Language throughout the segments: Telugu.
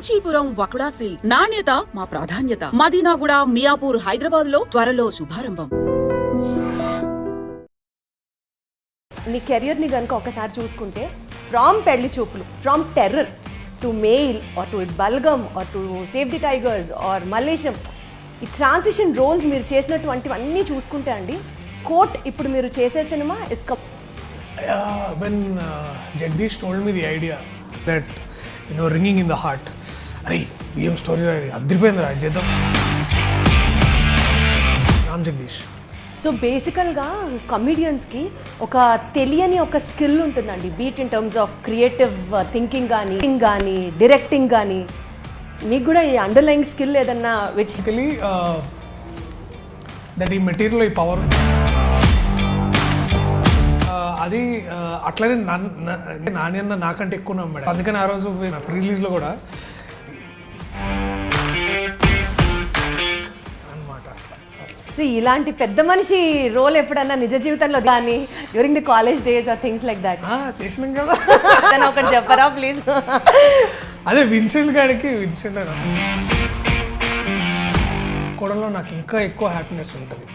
కాంచీపురం వకుడా సిల్క్స్ నాణ్యత మా ప్రాధాన్యత. మదీనాగూడ, మియాపూర్, హైదరాబాద్ లో త్వరలో శుభారంభం. నీ కెరియర్ని కనుక ఒకసారి చూసుకుంటే from Pelli Choopulu, from terror to mail or to Balagam or to save the tigers or Mallesham, ఈ ట్రాన్సిషన్ రోల్స్ మీరు చేసినటువంటివన్నీ చూసుకుంటే అండి, కోట్ ఇప్పుడు మీరు చేసే cinema is when Jagdish told me the idea that ringing in the heart, అరే VM స్టోరీ అదిరిపోయిందిరా చేద్దాం. రామ్ జగదీష్. సో బేసికల్గా కమిడియన్స్కి ఒక తెలియని ఒక స్కిల్ ఉంటుందండి, be it in terms of creative thinking కానీ డైరెక్టింగ్ కానీ. మీకు కూడా ఈ అండర్లైన్ స్కిల్ ఏదన్నా బేసికలీ దట్ ఈ మెటీరియల్ ఈ పవర్ అది అట్లనే నాని అన్న నాకంటే ఎక్కువ నమ్మాడు. అందుకని ఆ రోజు ప్రీ రిలీజ్లో కూడా అనమాట. సో ఇలాంటి పెద్ద మనిషి రోల్ ఎప్పుడన్నా నిజ జీవితంలో కానీ during the college days or things like that చేసినాం కదా. ఒకటి చెప్పరా ప్లీజ్. అదే విన్సెంట్ గారికి కూడలో నాకు ఇంకా ఎక్కువ హ్యాపీనెస్ ఉంటుంది.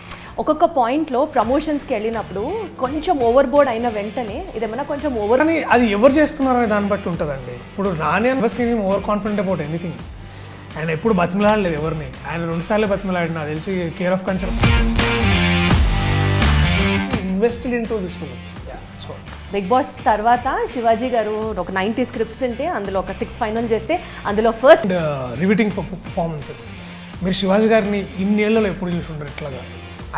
ఒక్కొక్క పాయింట్లో ప్రమోషన్స్కి వెళ్ళినప్పుడు కొంచెం ఓవర్ బోర్డ్ అయిన వెంటనే ఇదేమన్నా కొంచెం ఓవర్ అని అది ఎవరు చేస్తున్నారనే దాన్ని బట్టి ఉంటుందండి. ఇప్పుడు Nani over confident about anything. ఆయన ఎప్పుడు బతిమలాడలేదు ఎవరిని. ఆయన 2 సార్లు బతిమలాడి నాకు తెలిసి care of concern invested in to this film. Bigg boss తర్వాత శివాజీ గారు ఒక 90 స్క్రిప్ట్స్ ఉంటే అందులో ఒక 6 ఫైనల్ చేస్తే అందులో ఫస్ట్ రివిటింగ్ పర్ఫార్మెన్సెస్. మీరు శివాజీ గారిని ఇన్నేళ్లలో ఎప్పుడు చూసి ఉండరు ఇట్లాగా.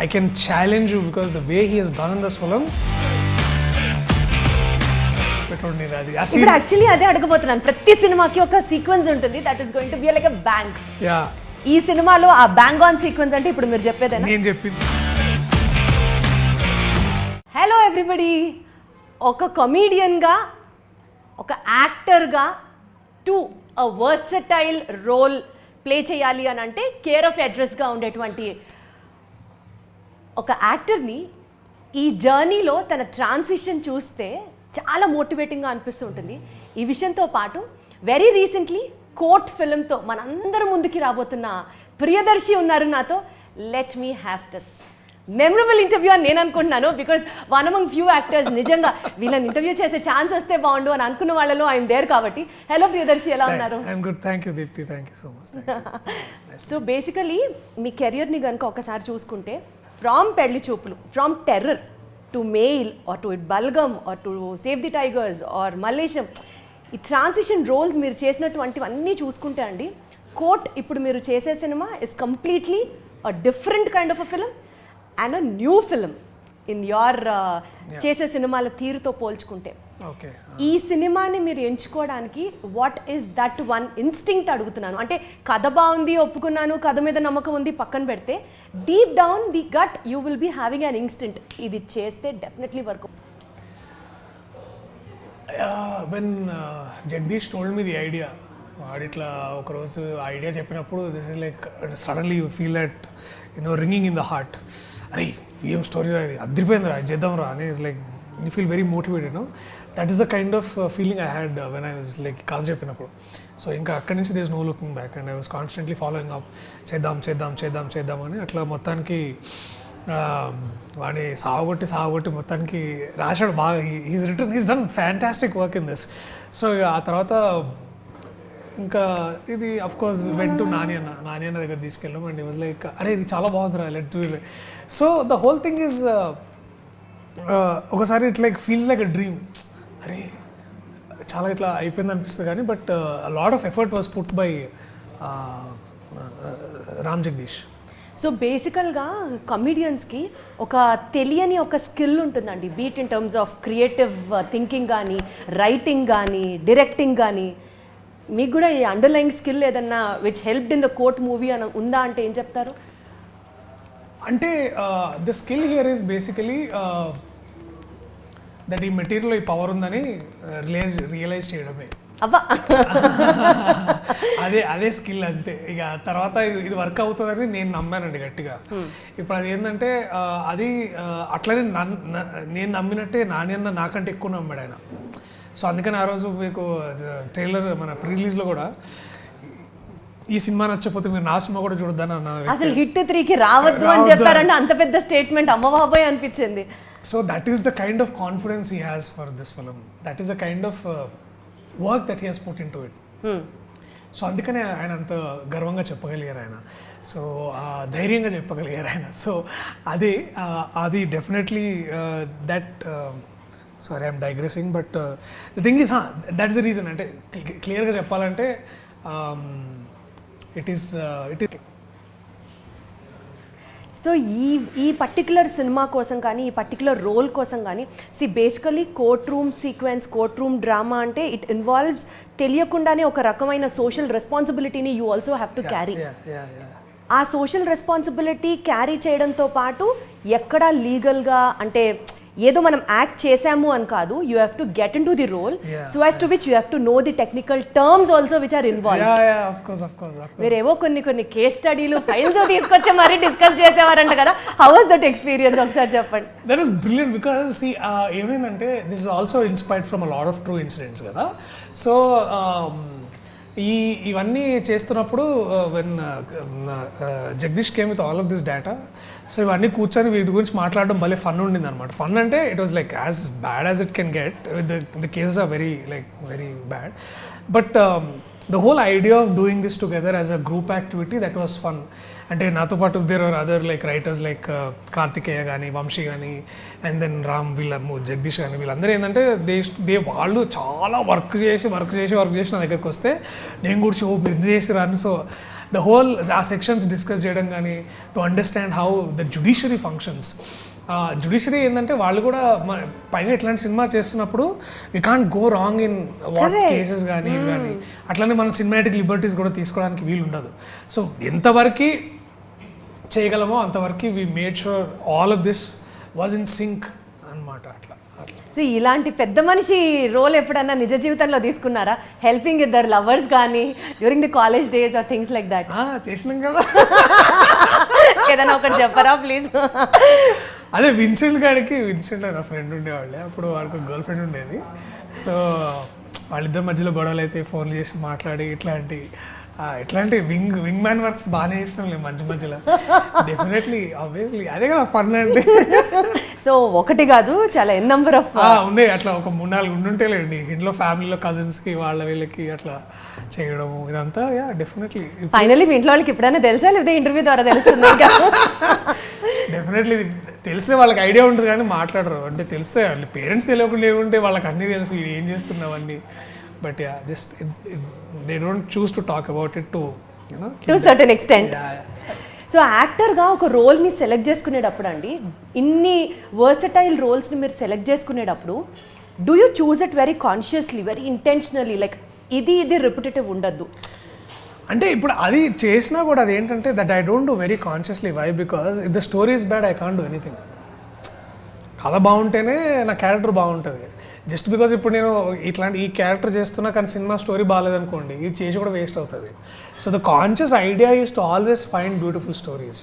I can challenge you because the way he has done in this film. ఇప్పుడు యాక్చువల్లీ అదే అడగబోతున్నాను. ప్రతి సినిమాకి ఒక సీక్వెన్స్ ఉంటుంది, that is going to be like a bang. ఈ సినిమాలో ఆ బ్యాంగ్ ఆన్ సీక్వెన్స్ అంటే ఇప్పుడు మీరు చెప్పేదేనా? నేను చెప్పింది. హలో ఎవ్రీబడి, ఒక కమీడియన్గా, ఒక యాక్టర్గా to a versatile role play చేయాలి అని అంటే కేర్ ఆఫ్ అడ్రస్గా ఉండేటువంటి ఒక యాక్టర్ని ఈ జర్నీలో తన ట్రాన్సిషన్ చూస్తే చాలా మోటివేటింగ్గా అనిపిస్తూ ఉంటుంది. ఈ విషయంతో పాటు వెరీ రీసెంట్లీ కోట్ ఫిల్మ్తో మనందరం ముందుకి రాబోతున్న ప్రియదర్శి ఉన్నారు నాతో. Let me have this memorable interview అని నేను అనుకుంటున్నాను. Because one among few actors నిజంగా వీళ్ళని ఇంటర్వ్యూ చేసే ఛాన్స్ వస్తే బాగుండు అని అనుకున్న వాళ్ళలో ఐఎమ్ దేర్ కాబట్టి. హలో ప్రియదర్శి, ఎలా ఉన్నారు? సో బేసికలీ మీ కెరియర్ని కనుక ఒకసారి చూసుకుంటే from Pelli Choopulu, from terror to mail or to Balagam or to save the tigers or Mallesham, ఈ ట్రాన్సిషన్ రోల్స్ మీరు చేసినటువంటివన్నీ చూసుకుంటే అండి, కోట్ ఇప్పుడు మీరు చేసే cinema is completely a different kind of a film and a new film in your చేసే సినిమాల తీరుతో పోల్చుకుంటే. ఈ సినిమాని మీరు ఎంచుకోవడానికి what is that one instinct అడుగుతున్నాను. అంటే కథ బాగుంది, ఒప్పుకున్నాను, కథ మీద నమ్మకం ఉంది పక్కన పెడితే, deep down the gut you will be having an instinct, ఇది చేస్తే definitely work. When Jagadish told me the idea, వాడు ఇట్లా ఒకరోజు ఐడియా చెప్పినప్పుడు this is like suddenly you feel that ringing in the heart, అరే VM స్టోరీ అదిరిపోయిందిరా చేద్దాంరా అని. Is like you feel very motivated. That is the kind of feeling I had when I was like కథ చెప్పినప్పుడు. సో ఇంకా అక్కడి నుంచి there is no looking back and I was constantly following up, చేద్దాం అని. అట్లా మొత్తానికి వాడిని సాగొట్టి మొత్తానికి రాశాడు బాగా. He's done fantastic work in this. So ఆ తర్వాత ఇంకా ఇది of course went to Nani అన్న దగ్గర తీసుకెళ్ళాం అండ్ ఈ వాజ్ లైక్ అరే ఇది చాలా బాగుందిరా, let do it. So the whole thing is ఒకసారి it like feels like a dream. అరే చాలా ఇట్లా అయిపోయింది అనిపిస్తుంది కానీ but lot of effort was put by Ram Jagadeesh. So బేసికల్గా కమిడియన్స్కి ఒక తెలియని ఒక స్కిల్ ఉంటుందండి, be it in terms of creative thinking కానీ రైటింగ్ కానీ డైరెక్టింగ్ కానీ. మీకు కూడా ఈ అండర్లైన్ స్కిల్ ఏదన్నా which helped in the court movie అని ఉందా అంటే ఏం చెప్తారు? అంటే the skill here is basically that ఈ మెటీరియల్ ఈ పవర్ ఉందని రియలైజ్ చేయడమే. అబ్బా అదే స్కిల్ అంతే. ఇక తర్వాత ఇది వర్క్ అవుతుందని నేను నమ్మానండి గట్టిగా. ఇప్పుడు అది ఏంటంటే అది అట్లనే నేను నమ్మినట్టే నాని అన్న నాకంటే ఎక్కువ నమ్మాడు ఆయన. సో అందుకని ఆ రోజు మీకు ట్రైలర్ మన ప్రీ రిలీజ్లో కూడా ఈ సినిమా నచ్చకపోతే మీరు నా సినిమా కూడా చూడొద్దని అన్న అసలు హిట్ 3కి రావద్దు అని చెప్పారంటే అంత పెద్ద స్టేట్మెంట్ అమ్మ బాబాయ్ అనిపించింది. So that is the kind of confidence he has for this film, that is the kind of work that he has put into it. So అందుకనే ఆయన అంత గర్వంగా చెప్పగలిగారు ఆయన, సో ధైర్యంగా చెప్పగలిగారు ఆయన. సో అది definitely that sorry I'm digressing, but the thing is that's the reason. అంటే క్లియర్గా చెప్పాలంటే ఇట్ ఈస్ సో ఈ పర్టికులర్ సినిమా కోసం కానీ ఈ పర్టికులర్ రోల్ కోసం కానీ basically court room sequence, court room drama అంటే ఇట్ ఇన్వాల్వ్స్ తెలియకుండానే ఒక రకమైన సోషల్ రెస్పాన్సిబిలిటీని you also have to carry. ఆ సోషల్ రెస్పాన్సిబిలిటీ క్యారీ చేయడంతో పాటు ఎక్కడా లీగల్గా అంటే ఏదో మనం యాక్ట్ చేసాము అని కాదు, you have to get into the role so as to which you have to know the technical terms also which are involve. మీరేవో కొన్ని కేస్ స్టడీలు ఫైల్స్ తీసుకొచ్చి మరీ డిస్కస్ చేసేవారంట కదా, హౌ వాస్ దట్ ఎక్స్పీరియన్స్ ఒకసారి చెప్పండి. దట్ ఈస్ బ్రిలియంట్ బికాస్ ఏమైందంటే this is also inspired from a lot of true incidents కదా. సో ఇవన్నీ చేస్తున్నప్పుడు when Jagadish came with all of this data, so ఇవన్నీ కూర్చొని వీటి గురించి మాట్లాడడం భలే ఫన్ ఉండింది అనమాట. ఫన్ అంటే it was like as bad as it can get, the cases are very bad, but the whole idea of doing this together as a group activity that was fun. అంటే నాతో పాటు there are other like writers like Karthikeya కానీ, వంశీ కానీ, అండ్ దెన్ రామ్, జగదీష్ కానీ, వీళ్ళందరూ ఏంటంటే వాళ్ళు చాలా వర్క్ చేసి నా దగ్గరికి వస్తే నేను కూడా మీరు చేసి రాను. సో ద హోల్ ఆ సెక్షన్స్ డిస్కస్ చేయడం కానీ, to understand how the judiciary functions. Judiciary ఏంటంటే వాళ్ళు కూడా పైన ఇట్లాంటి సినిమా చేస్తున్నప్పుడు we can't go wrong in what cases కానీ ఇవి కానీ, అట్లనే మనం సినిమాటిక్ లిబర్టీస్ కూడా తీసుకోవడానికి వీలు ఉండదు. సో ఎంతవరకు చేయగలమో అంతవరకు we made sure all of this was in sync అనమాట. అట్లా సో ఇలాంటి పెద్ద మనిషి రోల్ ఎప్పుడన్నా నిజ జీవితంలో తీసుకున్నారా? హెల్పింగ్ ఇద్దరు లవర్స్ కానీ during the college days or things like that? చేసినాం కదా. ఏదైనా ఒకటి చెప్పరా ప్లీజ్? అదే విన్సెంట్ నా ఫ్రెండ్ ఉండేవాళ్ళే, అప్పుడు వాడికి గర్ల్ ఫ్రెండ్ ఉండేది. సో వాళ్ళిద్దరి మధ్యలో గొడవలు అయితే ఫోన్లు చేసి మాట్లాడి ఇట్లాంటి వింగ్ మ్యాన్ వర్క్స్ బాగానే చేసినాం లేదు మధ్యలో. డెఫినెట్లీ ఆబ్వియస్లీ అదే కదా ఫన్ అంటే. సో ఒకటి కాదు చాలా ఎన్ నెంబర్ ఆఫ్ ఉన్నాయి అట్లా, ఒక 3-4 ఉండుంటే లేండి ఇంట్లో ఫ్యామిలీలో కజిన్స్కి వీళ్ళకి అట్లా చేయడము ఇదంతా. డెఫినెట్లీ ఫైనల్లీ మీ ఇంట్లో వాళ్ళకి ఎప్పుడైనా తెలుసా లేదా ఇంటర్వ్యూ ద్వారా తెలుస్తుంది? డెఫినెట్లీ తెలిస్తే వాళ్ళకి ఐడియా ఉంటుంది కానీ మాట్లాడరు. అంటే తెలిస్తే వాళ్ళ పేరెంట్స్ తెలియకుండా ఏముంటే వాళ్ళకి అన్నీ తెలుసు ఏం చేస్తున్నావన్నీ. But just they don't choose to talk about it to certain extent. So యాక్టర్గా ఒక రోల్ని సెలెక్ట్ చేసుకునేటప్పుడు అండి, ఇన్ని వర్సటైల్ రోల్స్ని మీరు సెలెక్ట్ చేసుకునేటప్పుడు do you choose it very consciously, very intentionally, like ఇది రిపిటేటివ్ ఉండద్దు అంటే? ఇప్పుడు అది చేసినా కూడా అది ఏంటంటే that I don't do very consciously. Why? Because if the story is bad I can't do anything. కథ బాగుంటేనే నా క్యారెక్టర్ బాగుంటుంది. జస్ట్ బికాజ్ ఇప్పుడు నేను ఈ క్యారెక్టర్ చేస్తున్నా కానీ సినిమా స్టోరీ బాగాలేదనుకోండి, ఇది చేసి కూడా వేస్ట్ అవుతుంది. So the conscious idea is to always find beautiful stories.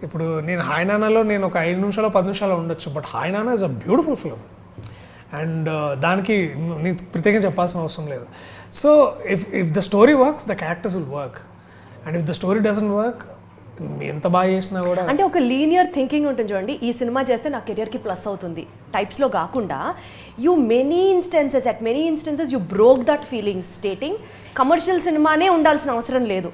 ఇప్పుడు నేను హాయ్ నానాలో నేను ఒక 5 నిమిషాలు 10 నిమిషాలు ఉండొచ్చు, బట్ హాయ్ నానా is a beautiful film and దానికి నేను ప్రత్యేకంగా చెప్పాల్సిన అవసరం లేదు. So if the story works the characters will work, and if the story doesn't work ఎంత బాగా చేసినా కూడా. అంటే ఒక లీనియర్ థింకింగ్ ఉంటుంది చూడండి, ఈ సినిమా చేస్తే నా కెరియర్కి ప్లస్ అవుతుంది టైప్స్లో కాకుండా at many instances you broke that feeling stating commercial సినిమానే ఉండాల్సిన అవసరం లేదు,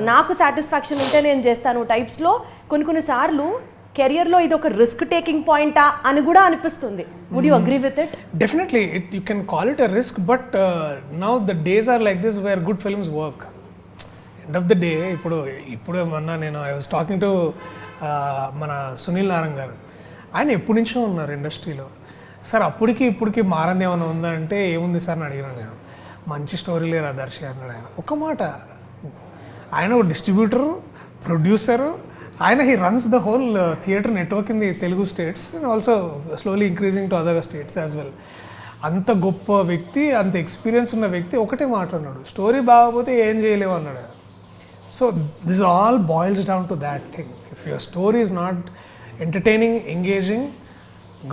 నాకు సాటిస్ఫాక్షన్ ఉంటే నేను చేస్తాను టైప్స్లో. కొన్ని సార్లు కెరియర్లో ఇది ఒక రిస్క్ టేకింగ్ పాయింటా అని కూడా అనిపిస్తుంది. Would you agree with it? Definitely you can call it a risk, but now the days are like this where good films work. End of the day ఇప్పుడు మొన్న నేను ఐ వాజ్ టాకింగ్ టు మన సునీల్ నారాయణ గారు. ఆయన ఎప్పటి నుంచో ఉన్నారు ఇండస్ట్రీలో. సార్ అప్పటికి ఇప్పటికి మారంది ఏమైనా ఉందా అంటే ఏముంది సార్ అని అడిగినాను నేను. మంచి స్టోరీ లేరా దర్శి అన్నాడు ఆయన. ఒక్క మాట, ఆయన ఒక డిస్ట్రిబ్యూటరు, ప్రొడ్యూసరు, ఆయన he runs the whole theatre network in the Telugu states and also slowly increasing to other states as well. అంత గొప్ప వ్యక్తి, అంత ఎక్స్పీరియన్స్ ఉన్న వ్యక్తి ఒకటే మాట అన్నాడు, స్టోరీ బాగపోతే ఏం చేయలేవు అన్నాడు. So this all boils down to that thing. If your story is not entertaining, engaging,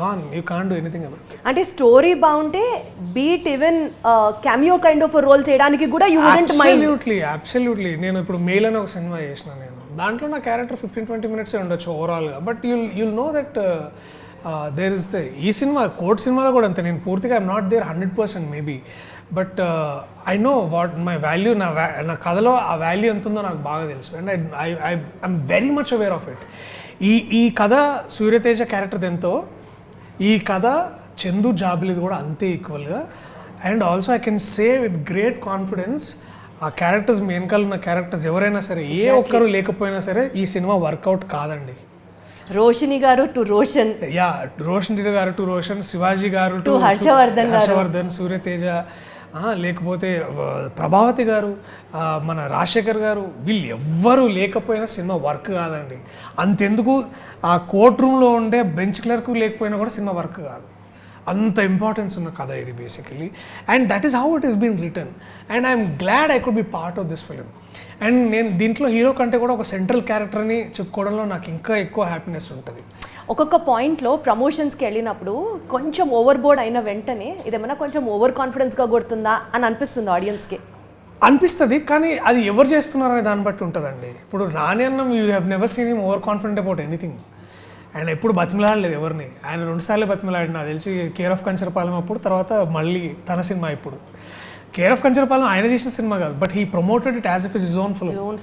gone, you can't do anything about. అంటే స్టోరీ బాగుంటే be it even cameo kind of role చేయడానికి కూడా యూ వుడెంట్ మైండ్. అబ్సల్యూట్లీ. నేను ఇప్పుడు మెయిల్ అని ఒక సినిమా చేసిన, నేను దాంట్లో నా క్యారెక్టర్ 15-20 minutes ఉండొచ్చు ఓవరాల్గా, but you'll know that there is ఈ సినిమా కోర్ట్ సినిమాలో కూడా అంతే. నేను పూర్తిగా I'm not there 100% maybe, but I know what my value. నా కథలో ఆ వాల్యూ ఎంత ఉందో నాకు బాగా తెలుసు, and I'm very much aware of it. ఈ కథ సూర్యతేజ క్యారెక్టర్ ఎంతో, ఈ కథ చందు జాబిలిది కూడా అంతే ఈక్వల్గా. And also I can say with great confidence, ఆ క్యారెక్టర్స్ మీ వెనకాల ఉన్న క్యారెక్టర్స్ ఎవరైనా సరే, ఏ ఒక్కరు లేకపోయినా సరే ఈ సినిమా వర్కౌట్ కాదండి. రోషిని గారు టు రోషన్, యా, రోషని గారు టు రోషన్, శివాజీ గారు టు హర్షవర్ధన్, సూర్యతేజ, లేకపోతే ప్రభావతి గారు, మన రాజశేఖర్ గారు, వీళ్ళు ఎవ్వరూ లేకపోయినా సినిమా వర్క్ కాదండి. అంతెందుకు ఆ కోర్ట్ రూమ్లో ఉండే బెంచ్ క్లర్క్ లేకపోయినా కూడా సినిమా వర్క్ కాదు. అంత ఇంపార్టెన్స్ ఉన్న కథ ఇది basically, and that is how it is been return, and I'm glad I could be part of this film. అండ్ నేను దీంట్లో హీరో కంటే కూడా ఒక సెంట్రల్ క్యారెక్టర్ని చెప్పుకోవడంలో నాకు ఇంకా ఎక్కువ హ్యాపీనెస్ ఉంటుంది. ఒక్కొక్క పాయింట్లో ప్రమోషన్స్కి వెళ్ళినప్పుడు కొంచెం ఓవర్ బోర్డ్ అయిన వెంటనే ఇదేమన్నా కొంచెం ఓవర్ కాన్ఫిడెన్స్గా కొడుతుందా అని అనిపిస్తుంది ఆడియన్స్కి. అనిపిస్తుంది, కానీ అది ఎవరు చేస్తున్నారనే దాన్ని బట్టి ఉంటుందండి. ఇప్పుడు నాని అన్నం you have never seen him over confident about anything. ఆయన ఎప్పుడు బతిమలాడలేదు ఎవరిని. ఆయన 2 సార్లు బతిమలాడిన, నాకు తెలిసి కేర్ ఆఫ్ కంచరపాలెం అప్పుడు, తర్వాత మళ్ళీ తన సినిమా ఇప్పుడు. కేర్ ఆఫ్ కంచరపాలెం ఆయన తీసిన సినిమా కాదు, but he promoted it as if is his own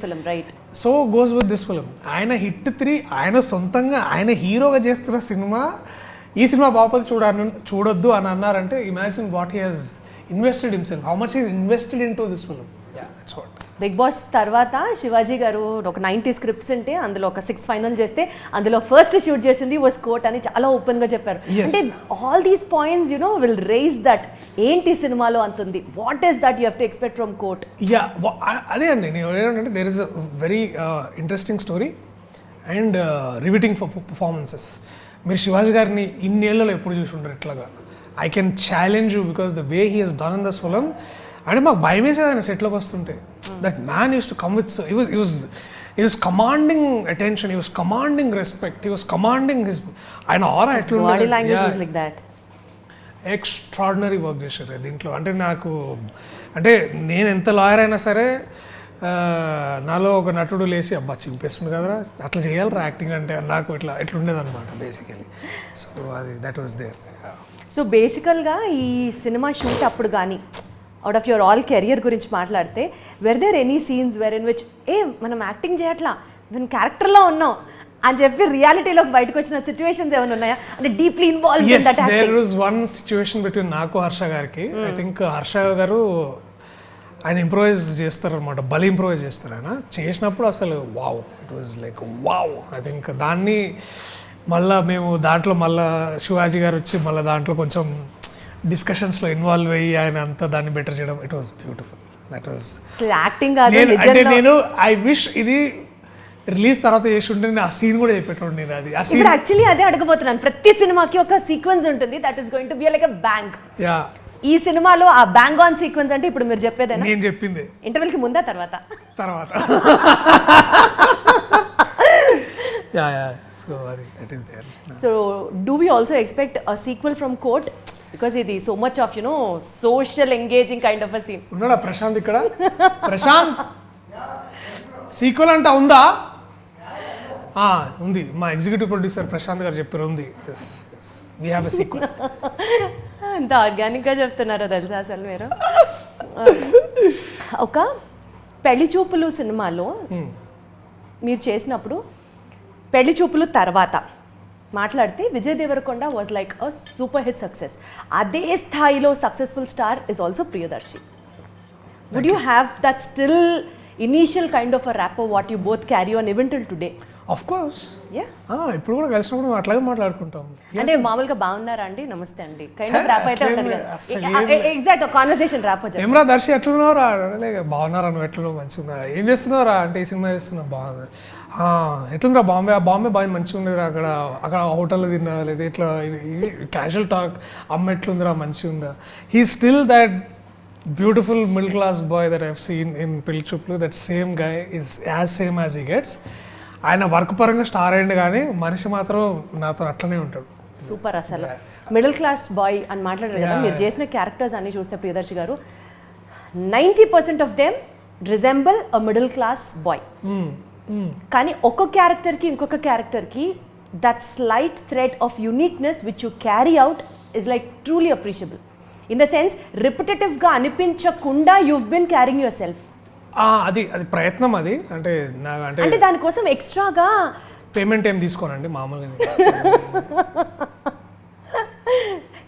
film, right? So goes with this film. ఆయన హిట్ 3, ఆయన సొంతంగా ఆయన హీరోగా చేస్తున్న సినిమా, ఈ సినిమా బాపతి చూడొద్దు అని అన్నారంటే imagine what he has invested himself, how much is invested in to this film. Yeah, that's what. Big boss తర్వాత శివాజీ గారు ఒక 90 స్క్రిప్ట్స్ ఉంటే అందులో ఒక 6 ఫైనల్ చేస్తే అందులో ఫస్ట్ షూట్ చేసింది వాస్ కోర్ట్ అని చాలా ఓపెన్గా చెప్పారు. అంటే all these points you know will rise that ఏంటి సినిమాలో అంతుంది, what is that you have to expect from court. Yeah, అదే అండి. నేను ఏంటంటే there is a very interesting story and riveting performances. మీరు శివాజీ గారిని ఇన్నేళ్లలో ఎప్పుడు చూసి ఉండరు ఇట్లాగా. I can challenge you because the way he he's done in this film. అంటే మాకు భయం వేసేది ఆయన సెట్లోకి వస్తుంటే. That man use to come with, he was commanding attention, he was commanding respect, he was commanding his, ఆయన ఆరా ఎట్లా ఉండేది, body language was like that. Extraordinary work చేశారు దీంట్లో. అంటే నాకు, అంటే నేను ఎంత లాయర్ అయినా సరే నాలో ఒక నటుడు లేచి అబ్బా చింపేస్తుంది కదరా, అట్లా చేయాలరా యాక్టింగ్ అంటే, నాకు ఇట్లా ఉండేదన్నమాట బేసికలీ. సో అది దట్ వాస్ దేర్. సో బేసికల్గా ఈ సినిమా షూట్ అప్పుడు కానీ out of your all career గురించి మాట్లాడితే, were there any scenes were in which మనం యాక్టింగ్ చేయట్లా, మేము క్యారెక్టర్లో ఉన్నాం అని చెప్పి రియాలిటీలోకి బయటకు వచ్చిన సిచ్యువేషన్స్ ఏమైనా ఉన్నాయా? అంటే deeply involve in that acting. There was one situation between నాకు హర్ష గారికి. ఐ థింక్ హర్ష గారు ఆయన ఇంప్రూవైజ్ చేస్తారనమాట, బలి ఇంప్రూవైజ్ చేస్తారు. ఆయన చేసినప్పుడు అసలు wow, it was like wow. I think దాన్ని మళ్ళీ మేము దాంట్లో మళ్ళీ శివాజీ గారు వచ్చి మళ్ళీ దాంట్లో కొంచెం డిస్కషన్స్లో ఇన్వాల్వ్ అయ్యి ఆయన అంతా దాన్ని బెటర్ చేయడం, it was beautiful. That was acting. అంటే నేను ఐ విష్ ఇది రిలీజ్ తర్వాత చేసి ఉంటే నేను ఆ సీన్ కూడా చెప్పేటోండి. నేను అది ఆ సీన్ యాక్చువల్లీ అదే అడగబోతున్నాను. ప్రతి సినిమాకి ఒక సీక్వెన్స్ ఉంటుంది, that is going to be like a bang. Yeah, ఈ సినిమాలో ఆ బ్యాంగ్ ఆన్ సీక్వెన్స్ అంటే ఇప్పుడు మీరు చెప్పేదేనా? నేను చెప్పింది ఇంటర్వెల్కి ముందా తర్వాత? Yeah yeah. సో అది that is there. So do we also expect a sequel from court? Because ఇది so much of you know social engaging kind of a scene. ఉన్నాడా ప్రశాంత్ ఇక్కడ? ప్రశాంత్, సీక్వెల్ అంటే ఉందా? ఉంది, మా ఎగ్జిక్యూటివ్ ప్రొడ్యూసర్ ప్రశాంత్ గారు చెప్పారు ఉంది. We have a sequel. ఎంత ఆర్గానిక్గా చెప్తున్నారో తెలుసా అసలు మీరు. ఒక పెళ్లి చూపులు సినిమాలో మీరు చేసినప్పుడు పెళ్లి చూపులు తర్వాత మాట్లాడితే Vijay Deverakonda was like a super hit success. అదే స్థాయిలో successful star is also Priyadarshi. Would you have that still initial kind of a rapper what you both carry on even till today? Of course. Yeah, ఇప్పుడు కూడా కలిసినప్పుడు మేము అట్లాగే మాట్లాడుకుంటాం. అంటే మామూలుగా బాగున్నారా అండి, నమస్తే అండి కైండ్ ఆఫ్ ర్యాప్ అయితే ఉంటుంది కదా. Exact conversation rap. ఏమరా దర్శి ఎట్లున్నావురా? బాగున్నారా, నువ్వు ఎట్లున్నావు? మంచిగా ఉన్నా. ఏం చేస్తున్నావురా అంటే ఈ సినిమా చేస్తున్నా. బాగుంది. ఎట్లుందిరా బాంబే? బాంబే బాగా మంచిగా ఉండేదిరా. అక్కడ హోటల్లో తిన్నా లేదా ఇట్లా క్యాజువల్ టాక్. అమ్మ ఎట్లుందిరా, మంచిగా ఉందా? He still that beautiful middle class boy that I have seen in Pelli Choopulu. That same guy is as same as he gets. ఆయన వర్క్ పరంగా స్టార్ అయ్యింది కానీ మనిషి మాత్రం నాతో అట్లనే ఉంటాడు. సూపర్ అసలు మిడిల్ క్లాస్ బాయ్ అని మాట్లాడారు కదా మీరు చేసిన క్యారెక్టర్స్ అన్ని చూస్తే Priyadarshi garu 90% of them resemble a middle class boy కానీ ఒక క్యారెక్టర్కి ఇంకొక క్యారెక్టర్కి that slight thread of uniqueness which you carry out is like truly appreciable in the sense రిపిటేటివ్గా అనిపించకుండా you've been carrying yourself. అది ప్రయత్నం అది అంటే అంటే దానికోసం ఎక్స్ట్రాగా పేమెంట్ ఏం తీసుకోనండి మామూలుగా.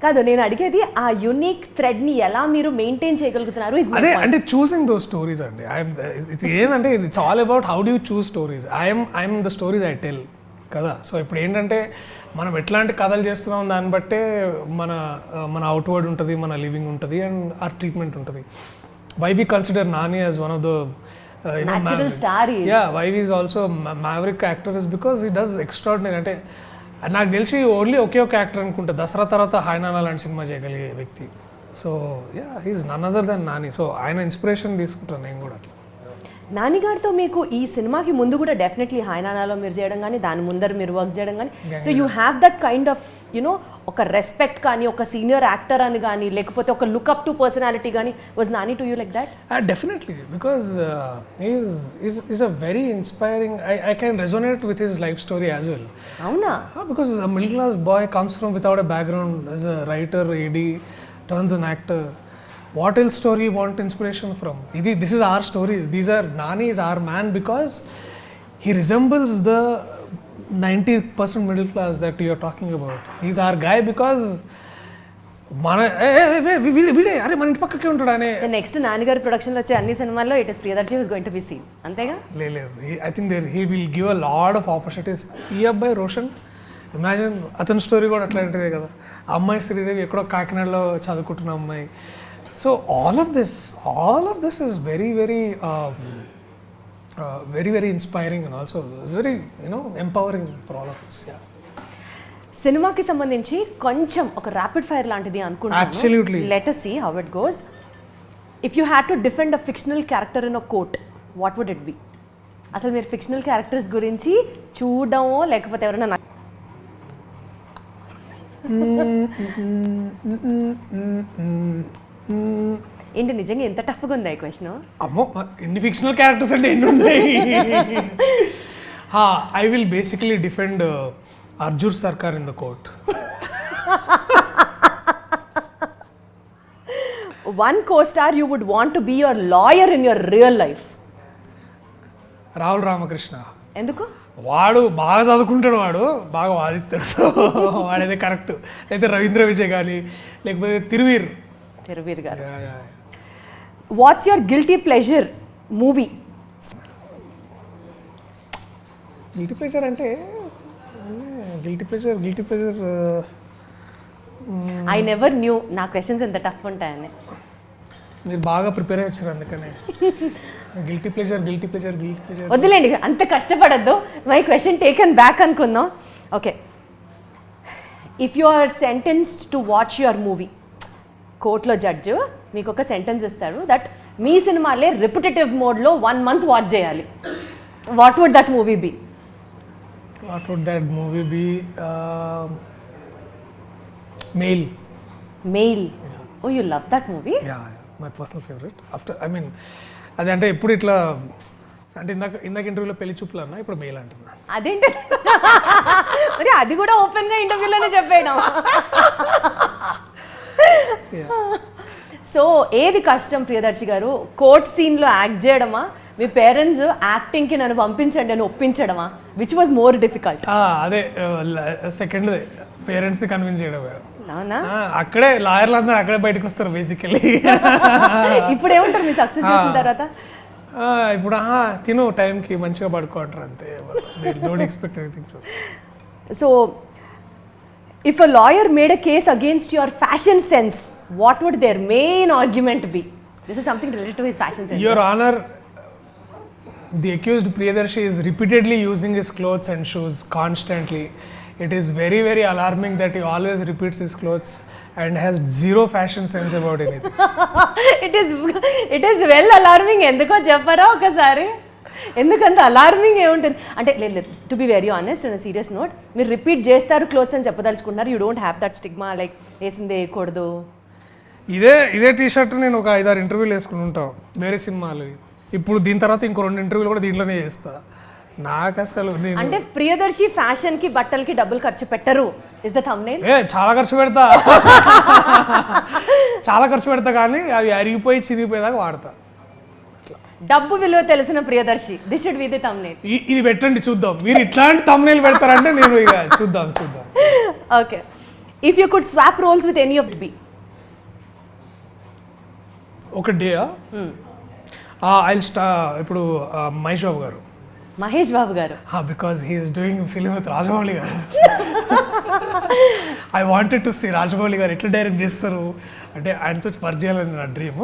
కాదు నేను అడిగేది ఆ యూనిక్ థ్రెడ్ ని ఎలా మీరు మెయింటైన్ చేయగలుగుతున్నారు. అదే అంటే చూసింగ్ దోస్ స్టోరీస్ అండి. ఇది ఏంటంటే it's all about how do you choose stories. I'm the stories I tell కదా. సో ఇప్పుడు ఏంటంటే మనం ఎట్లాంటి కథలు చేస్తున్నాం దాన్ని బట్టే మన అవుట్వర్డ్ ఉంటుంది, మన లివింగ్ ఉంటుంది అండ్ ఆర్ ట్రీట్మెంట్ ఉంటుంది. Why we consider Nani as one of the natural star is. Yeah, why he is also maverick actor is because he does extraordinary. అంటే నాకు తెలిసి ఓన్లీ ఒకే ఒక యాక్టర్ అనుకుంటా దసరా తర్వాత హాయనానా లాంటి సినిమా చేయగలిగే వ్యక్తి. So yeah he is none other than Nani. So ఆయన ఇన్స్పిరేషన్ తీసుకుంటాను నేను కూడా. అట్లా నాని గారితో మీకు ఈ సినిమాకి ముందు కూడా డెఫినెట్లీ హాయనానాలో మీరు చేయడం కానీ దాని ముందర మీరు వర్క్ చేయడం కానీ so you have that kind of you know ఒక రెస్పెక్ట్ కానీ ఒక సీనియర్ యాక్టర్ అని కానీ లేకపోతే ఒక లుక్అప్ టు పర్సనాలిటీ కానీ was Nani to you like that? Definitely because is a very inspiring. I can resonate with his life story as well. అవునా? Because middle class boy comes from without a background as a writer, AD, turns an actor. What else story you want inspiration from? This is our stories. Nani is our man because he resembles the 90% middle class that you are talking about. He's our guy because వీడే అరే మన ఇంటి పక్కకే ఉంటాడు అనే. నెక్స్ట్ నాన్నగారి ప్రొడక్షన్లో వచ్చే అన్ని సినిమాల్లో it is Priyadarshi is going to be seen అంతేగా? లేదు I think he will give a lot of opportunities. ఈ అబ్బాయి రోషన్ ఇమాజిన్ అతని స్టోరీ కూడా అట్లాంటిదే కదా. అమ్మాయి శ్రీదేవి ఎక్కడో కాకినాడలో చదువుకుంటున్న అమ్మాయి. So all of this is very inspiring and also very empowering for all of us. Yeah. సినిమాకి సంబంధించి కొంచెం ఒక ర్యాపిడ్ ఫైర్ లాంటిది అనుకుంటున్నాను. Absolutely. Let us see how it goes. If you had to defend a fictional character in a quote, what would it be? అసలు మీరు ఫిక్షనల్ క్యారెక్టర్స్ గురించి చూడడమో లేకపోతే ఎవరైనా ఏంటి నిజంగా ఎంత టఫ్గా ఉంది ఈ క్వశ్చన్? అమ్మో ఎన్ని ఫిక్షనల్ క్యారెక్టర్స్ అంటే ఎన్ని ఉన్నాయి. I will basically defend Arjun Sarkar in the court. One co-star you would want to be your lawyer in your real life? Rahul Ramakrishna. ఎందుకు? వాడు బాగా చదువుకుంటాడు, వాడు బాగా వాదిస్తాడు. సో వాడైతే కరెక్ట్. లేకపోతే రవీంద్ర విజయ్ కానీ లేకపోతే Thiruveer garu. What's your guilty pleasure movie? Guilty pleasure అంటే guilty pleasure I never knew నా క్వశ్చన్స్ ఎంత టఫ్ ఉంటాయని. మీరు బాగా ప్రిపేర్ అయ్యి వచ్చారు అందుకనే. గిల్టీ ప్లెజర్ వద్దులేండి, అంత కష్టపడద్దు. మై క్వశ్చన్ టేకన్ బ్యాక్ అనుకుందాం. Okay, if you are sentenced to watch your movie, కోర్టులో జడ్జ్ మీకు ఒక సెంటెన్స్ ఇస్తాడు దట్ మీ సినిమాలే రిపిటేటివ్ మోడ్లో 1 month వాచ్ చేయాలి. What would that movie be? Mail. Oh you love that movie? My personal favourite. అది అంటే ఎప్పుడు ఇట్లా అంటే ఇందాక ఇంటర్వ్యూలో పెళ్లి చూపులు అన్నా, ఇప్పుడు మెయిల్ అంటున్నా. అదేంటి మరి అది కూడా ఓపెన్గా ఇంటర్వ్యూలోనే చెప్పేయడం. సో ఏది కష్టం ప్రియదర్శి గారు, కోర్ట్ సీన్లో యాక్ట్ చేయడమా, మీ పేరెంట్స్ యాక్టింగ్కి నన్ను పంపించండి అని ఒప్పించడమా? Which was more difficult? అదే సెకండ్, పేరెంట్స్ని కన్విన్స్ చేయడం. అవునా? అక్కడే లాయర్లు అందరూ అక్కడే బయటకు వస్తారు బేసికలీ. ఇప్పుడు ఏమంటారు మీ సక్సెస్ చేసిన తర్వాత? ఇప్పుడు తిను టైంకి మంచిగా పడుకోంటారు అంతే. Don't expect anything. So if a lawyer made a case against your fashion sense, what would their main argument be? This is something related to his fashion sense. Your Honor, the accused Priyadarshi is repeatedly using his clothes and shoes constantly. It is very, very alarming that he always repeats his clothes and has zero fashion sense about anything. It is well alarming. ఎందుకో చెప్పరా ఒకసారి? ఎందుకంత అలార్మింగ్ ఏముంటుంది అంటే లేదు to be very honest and serious note మీరు రిపీట్ చేస్తారు క్లోత్స్ అని చెప్పదలుచుకున్నారు you don't have that stigma like వేసింది వేయకూడదు ఇదే టీ షర్ట్ నేను ఒక 5-6 ఇంటర్వ్యూలు వేసుకుని ఉంటాను వేరే సినిమాలు. ఇప్పుడు దీని తర్వాత ఇంకో 2 ఇంటర్వ్యూలు కూడా దీంట్లోనే చేస్తా. నాకు అసలు అంటే ప్రియదర్శి ఫ్యాషన్ కి బట్టలకి డబ్బులు ఖర్చు పెట్టరు ఇస్ ద థంబ్నెయిల్. చాలా ఖర్చు పెడతా చాలా ఖర్చు పెడతా కానీ అవి అరిగిపోయి చిరిగిపోయేదాకా వాడతా. డబ్బు విలువ తెలిసిన Priyadarshi this should be the thumbnail. ఇది పెట్టండి చూద్దాం. మీరు ఇట్లాంటి థంబ్నెయిల్ పెడతారంటే నేను ఇక చూద్దాం. Okay if you could swap roles with any of be ఒక డే ఇప్పుడు Mahesh Babu garu because he's doing film with Rajamouli garu. I wanted to see Rajamouli garu ఎట్లా డైరెక్ట్ చేస్తారు అంటే ఆయనతో వర్క్ చేయాలని నా డ్రీమ్.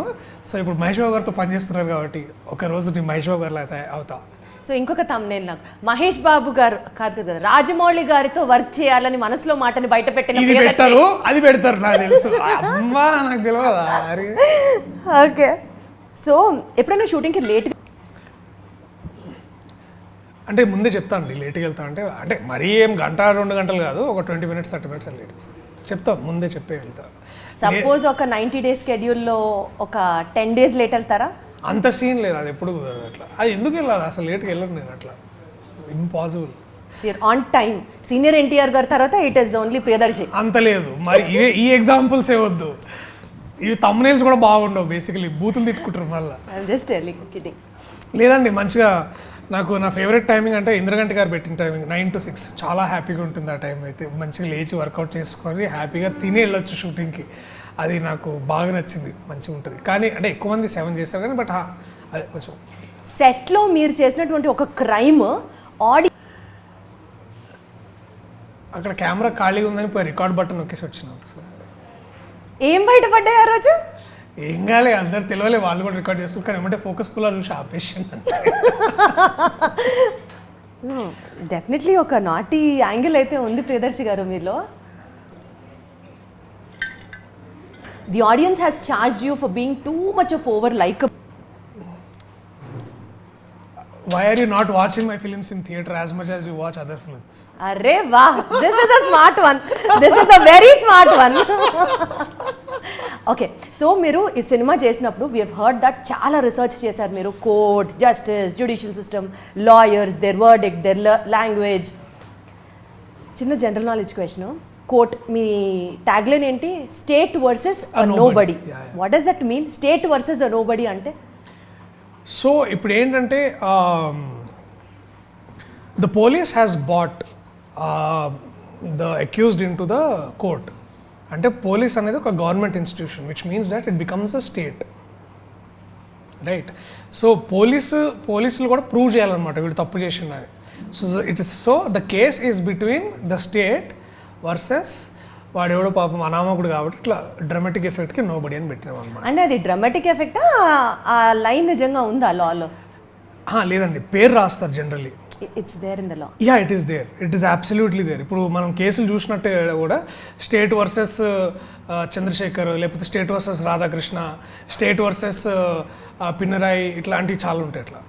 సో ఇప్పుడు మహేష్ బాబు గారితో పనిచేస్తున్నారు కాబట్టి ఒక రోజు నేను మహేష్ బాబు గారిలో అయితే అవుతా. సో ఇంకొక థంబ్నెయిల్ నాకు మహేష్ బాబు గారు కాదు కదా రాజమౌళి గారితో వర్క్ చేయాలని మనసులో మాటని బయట పెట్టిన అది పెడతారు నాకు తెలుసు. అమ్మా నాకు తెలియదా. ఓకే సో ఎప్పుడైనా షూటింగ్కి లేట్ అంటే ముందే చెప్తాను అండి లేట్గా వెళ్తా అంటే మరీ ఏం 1-2 గంటలు కాదు ఒక 20 minutes 30 minutes లేట్ చెప్తాం ముందే చెప్పే వెళ్తా. సపోజ్ ఒక 90 days షెడ్యూల్లో ఒక 10 days లేట్ వెళ్తారా? అంత సీన్ లేదు అది ఎప్పుడు కుదరదు అట్లా. అది ఎందుకు వెళ్ళాలి అసలు లేట్గా వెళ్ళను నేను అట్లా impossible. On time senior NTR గారి తర్వాత ఇట్ ఈస్ ఓన్లీ ప్రియదర్శి అంత లేదు మరి ఈ ఎగ్జాంపుల్స్ వద్దు. ఇవి తమ్నెయిల్స్ కూడా బాగుండవు బేసికలీ బూతులు తిట్టుకుంటారు మళ్ళీ. Just kidding. లేదండి మంచిగా నాకు నా ఫేవరెట్ టైమింగ్ అంటే ఇంద్రగంటి గారు పెట్టిన టైమింగ్ 9 to 6 చాలా హ్యాపీగా ఉంటుంది ఆ టైం అయితే. మంచిగా లేచి వర్కౌట్ చేసుకొని హ్యాపీగా తిని వెళ్ళొచ్చు షూటింగ్కి. అది నాకు బాగా నచ్చింది మంచిగా ఉంటుంది. కానీ అంటే ఎక్కువ మంది 7 చేస్తారు కానీ బట్ అదే కొంచెం సెట్లో మీరు చేసినటువంటి ఒక క్రైమ్ అక్కడ కెమెరా ఖాళీగా ఉందని పోయి రికార్డ్ బటన్ నొక్కేసి వచ్చినాం. ఏం బయటపడ్డాయి ఆ రోజు? ఏం కాలే అందరు తెలియలే వాళ్ళు కూడా రికార్డ్ చేస్తారు కానీ ఏమంటే ఫోకస్ పుల్లర్ చూసి ఆపేషన్. డెఫినెట్లీ ఒక నాటి యాంగిల్ అయితే ఉంది ప్రియదర్శి గారు మీలో. The audience has charged you for being too much of over like. Why are you not watching my films in theatre as much as you watch other films? Arre wow, this is a smart one. This is a very smart one. Okay so మీరు ఈ సినిమా చేసినప్పుడు వీ హెవ్ హర్డ్ దట్ చాలా రీసెర్చ్ చేశారు మీరు. Court, justice, judicial system, lawyers, their verdict, their language. చిన్న జనరల్ నాలెడ్జ్ క్వశ్చన్. కోర్ట్ మీ ట్యాగ్లైన్ ఏంటి? State versus nobody. What does that mean? State versus nobody అంటే సో ఇప్పుడు ఏంటంటే the police has brought the accused in to the court. అంటే పోలీస్ అనేది ఒక government institution which means that it becomes a state, right? So పోలీసులు కూడా ప్రూవ్ చేయాలన్నమాట వీడు తప్పు చేసిండని. So the case is between the state versus వాడెవడో పాపం అనామకుడు కాబట్టి ఇట్లా డ్రామాటిక్ ఎఫెక్ట్కి నోబడి అని పెట్టినాం అనమాట. అంటే అది డ్రామాటిక్ ఎఫెక్ట్ ఆ లైన్ నిజంగా ఉందా లాలో? లేదండి పేరు రాస్తారు generally. It's there in the law. Yeah it is there, it is absolutely there. ఇప్పుడు మనం కేసులు చూసినట్టే కూడా స్టేట్ వర్సెస్ చంద్రశేఖర్, లేకపోతే state versus Radhakrishna, state versus Pinarayi, ఇట్లాంటివి చాలా ఉంటాయి అట్లా.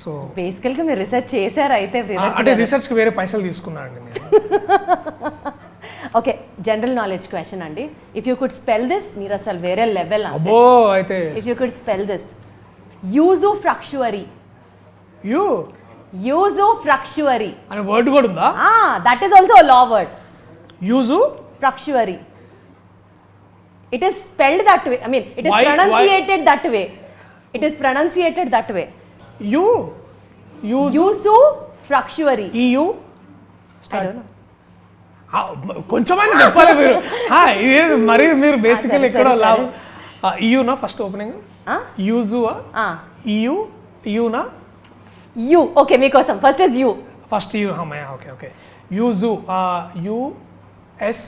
సో బేసికల్గా మీరు రీసెర్చ్ చేశారు అయితే? అంటే రీసెర్చ్కి వేరే పైసలు తీసుకున్నా అండి నేను. ఓకే జనరల్ నాలెడ్జ్ క్వశ్చన్ అండి. If you could spell this మీరు అసలు వేరే లెవెల్. అబ్బో అయితే if you could spell this usufructuary. Usufructuary అనే వర్డ్ కూడా ఉందా? That is also law word. Usufructuary. It is spelled that way. I mean, it is pronunciated that way. It is pronunciated that way. Yuzu fractuary. EU. I don't know. కొంచెమైనా చెప్పాలి మీరు. ఇది మరి మీరు బేసికల్ ఎక్కడ యూనా ఫస్ట్ ఓపెనింగ్ యూజువా యూనా యూ. ఓకే మీకోసం first is you. First you. Okay okay యూజు యుఎస్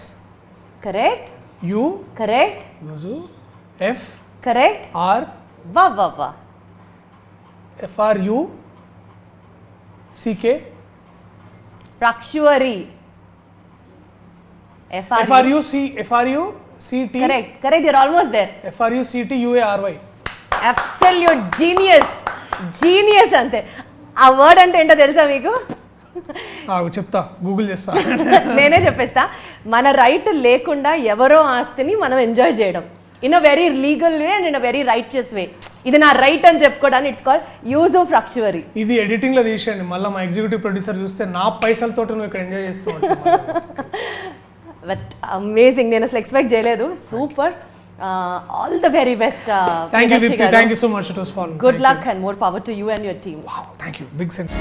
కరెక్ట్. You correct. యూజు ఎఫ్ కరెక్ట్. ఆర్ వా FRU CK fractuary. FRU CT. Correct, you're almost there. FRU CT UARY. Absolute genius ante. ఆ వర్డ్ అంటే ఏంటో తెలుసా మీకు? చెప్తా, గూగుల్ చేస్తా. నేనే చెప్పేస్తా. మన రైట్ లేకుండా ఎవరో ఆస్తిని మనం ఎంజాయ్ చేయడం in a very legal way and in a very righteous way. ఇది నా రైట్ అని చెప్పుకోవడానికి it's called use of fructuary. ఇది ఎడిటింగ్ లో తీసేయండి, మళ్ళీ మా ఎగ్జిక్యూటివ్ ప్రొడ్యూసర్ చూస్తే నా పైసలతో నువ్వు ఇక్కడ ఎంజాయ్ చేస్తూ ఉంటావు. బట్ అమేజింగ్, నేను అసలు ఎక్స్పెక్ట్ చేయలేదు. Super, all the very best. Thank you Deepthi, thank you so much. It was fun. Good luck and more power to you and your team. Wow, thank you. Big sense.